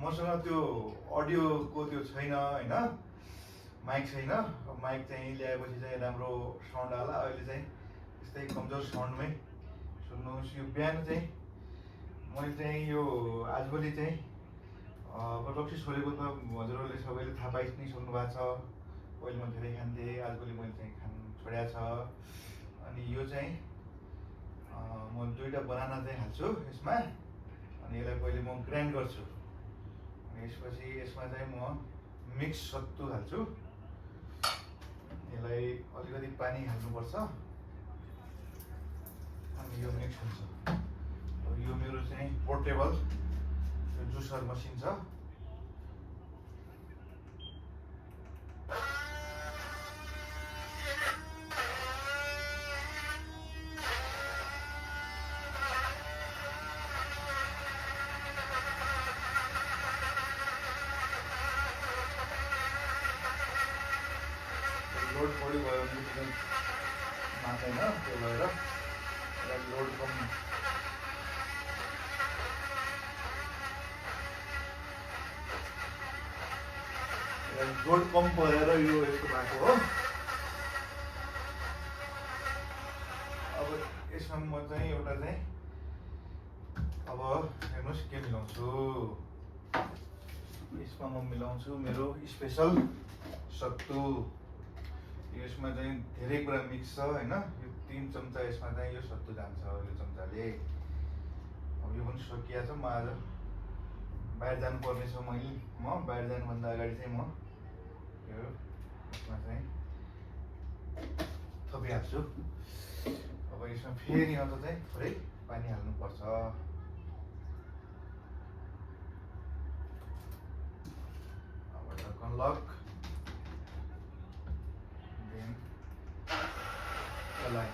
मसँग त्यो अडियोको त्यो छैन होइन, माइक छैन। माइक चाहिँ ल्याएपछि चाहिँ राम्रो साउन्ड आला। अहिले चाहिँ यस्तै कमजोर साउन्डमै सुन्नुहोस्। यो बिहान चाहिँ मैले चाहिँ यो आजभोलि चाहिँ रक्सी छोडेको त हजुरहरूले सबैले थाहा पाइ नै सक्नु भएको छ। पहिले म धेरै खान्थेँ, आजभोलि मैले चाहिँ खानु छोडेको छ। अनि यो चाहिँ म 2टा बनाना चाहिँ हाल्छु यसमा, अनि यसलाई पहिले म ग्राइन्ड गर्छु। अनि यसपछि यसमा चाहिँ म मिक्स सत्तु हाल्छु। यसलाई अलिकति पानी हाल्नुपर्छ अनि यो मिक्स हुन्छ। अब यो मेरो चाहिँ पोर्टेबल जुसर मसिन छ। लोड बढी भयो भने चाहिँ मात्दैन, त्यो भएर यसलाई लोड कम परेर यो यस्तो भएको हो। अब यसमा म चाहिँ एउटा चाहिँ अब हेर्नुहोस् के मिलाउँछु। यसमा म मिलाउँछु मेरो स्पेसल सत्तु। यसमा चाहिँ धेरै कुरा मिक्स छ होइन। यो 3 चम्चा यसमा चाहिँ यो सत्तु जान्छ यो चम्चाले। अब यो पनि सकिया छ। म आज बाहिर जानुपर्ने छ। म बाहिर जानुभन्दा अगाडि चाहिँ म यो यसमा चाहिँ थपिहाल्छु। अब यसमा फेरि अझ चाहिँ थोरै पानी हाल्नुपर्छ। अब ढक्कन लक, देन चलाए।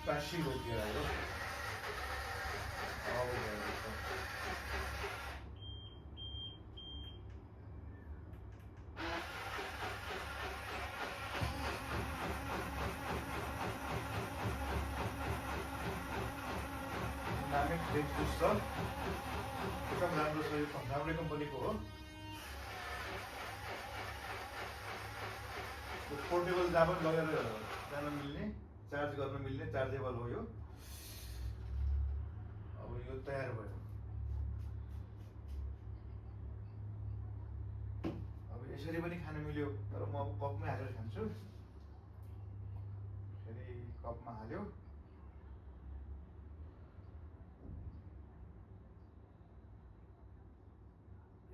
Tashi हो गया है। आओ नामिक फ्रेश जुस छ, एकदम राम्रो छ। यो राम्रै कम्पनीको हो। पोर्टेबल जहाँ पनि लगेर जान मिल्ने, चार्ज गर्न मिल्ने, चार्जेबल हो यो। अब यो तयार भयो। अब यसरी पनि खान मिल्यो, तर म अब कपमै हालेर खान्छु। फेरि कपमा हाल्यो।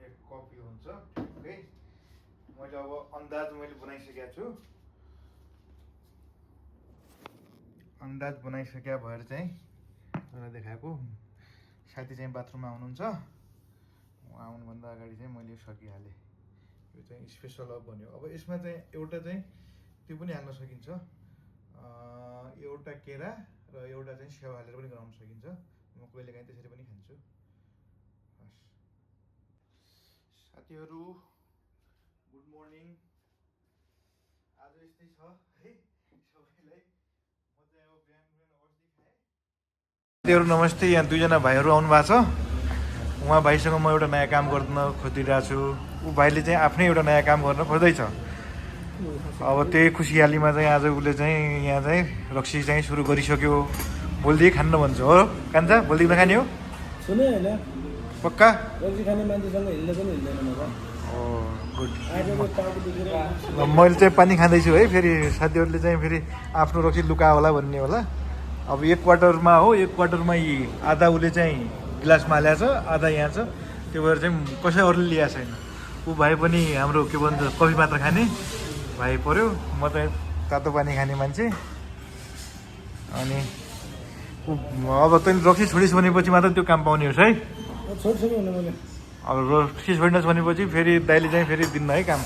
एक कप यो हुन्छ। ओके, मैले अब अन्दाज मैले बनाइसकेको छु। अन्दाज बनाइसक्या भएर चाहिँ मलाई देखाएको। साथी चाहिँ बाथरुममा आउनुहुन्छ, उहाँ आउनुभन्दा अगाडि चाहिँ मैले सकिहालेँ। यो चाहिँ स्पेसल अफ बन्यो। अब यसमा चाहिँ एउटा चाहिँ त्यो पनि हाल्न सकिन्छ, एउटा केरा र एउटा चाहिँ स्याउ हालेर पनि बनाउन सकिन्छ। म कहिलेकाहीँ त्यसरी पनि खान्छु। हस् साथीहरू, गुड मर्निङ। आज यस्तै छ है सबैलाई। साथीहरू नमस्ते। यहाँ 2जना भाइहरू आउनु भएको छ। उहाँ भाइसँग म एउटा नयाँ काम गर्न खोजिरहेको छु। ऊ भाइले चाहिँ आफ्नै एउटा नयाँ काम गर्न खोज्दैछ। अब त्यही खुसियालीमा चाहिँ आज उसले चाहिँ यहाँ चाहिँ रक्सी चाहिँ सुरु गरिसक्यो। भोलिदेखि खान्न भन्छ हो कान्छा? भोलिदेखि नखाने हो? सुने होइन, पक्का? रक्सी खाने मान्छेसँग हिँड्न पनि हिँड्दैन म त। ओ गुड। आजको टाउको दुखेर मैले चाहिँ पानी खाँदैछु है। फेरि साथीहरूले चाहिँ फेरि आफ्नो रक्सी लुका होला भन्ने होला। अब 1 क्वार्टरमा हो, 1 क्वार्टरमा यी आधा उसले चाहिँ गिलासमा हालेको छ, आधा यहाँ छ। त्यो भएर चाहिँ कसै अरूले ल्याएको छैन। ऊ भाइ पनि हाम्रो के भन्छ कफी मात्र खाने भाइ पर्यो। म चाहिँ तातो पानी खाने मान्छे। अनि अब तैँले रक्सी छोडिस् भनेपछि मात्र त्यो काम पाउने होस् है। छोड्सक्यो भने मैले अब रक्सी छोडिनस् भनेपछि फेरि दाइले चाहिँ फेरि दिन्न है काम।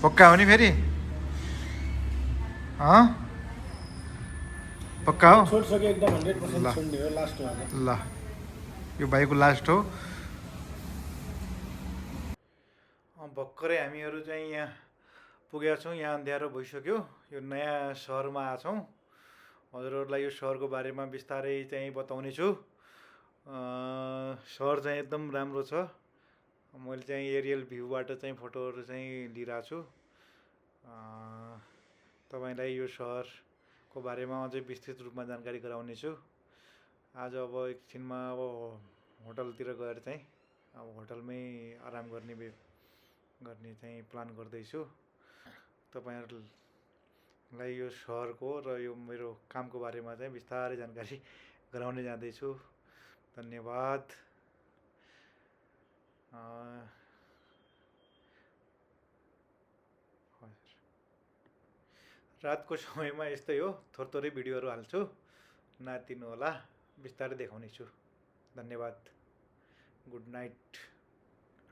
पक्का हो नि फेरि? पक्का हो? छोड्सक्यो एकदम 100% ल। छोड्ने हो लास्ट वाला। ल यो भाइको लास्ट हो। भर्खरै हामीहरू चाहिँ यहाँ पुगेका छौँ। यहाँ अँध्यारो भइसक्यो। यो नयाँ सहरमा आएको छौँ। हजुरहरूलाई यो सहरको बारेमा बिस्तारै चाहिँ बताउने छु। सहर चाहिँ एकदम राम्रो छ। मैले चाहिँ एरियल भ्यूबाट चाहिँ फोटोहरू चाहिँ लिइरहेको छु। तपाईँलाई यो सहरको बारेमा अझै विस्तृत रूपमा जानकारी गराउने छु। आज अब एकछिनमा अब होटलतिर गएर चाहिँ अब होटलमै आराम गर्ने चाहिँ प्लान गर्दैछु। तपाईँहरूलाई यो सहरको र यो मेरो कामको बारेमा चाहिँ बिस्तारै जानकारी गराउने जाँदैछु। धन्यवाद। रातको समयमा यस्तै हो, थोरै भिडियोहरू हाल्छु, नातिनु होला, बिस्तारै देखाउने छु। धन्यवाद। Good night.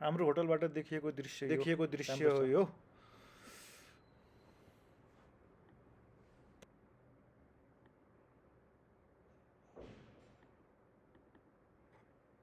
हाम्रो होटलबाट देखिएको दृश्य हो यो।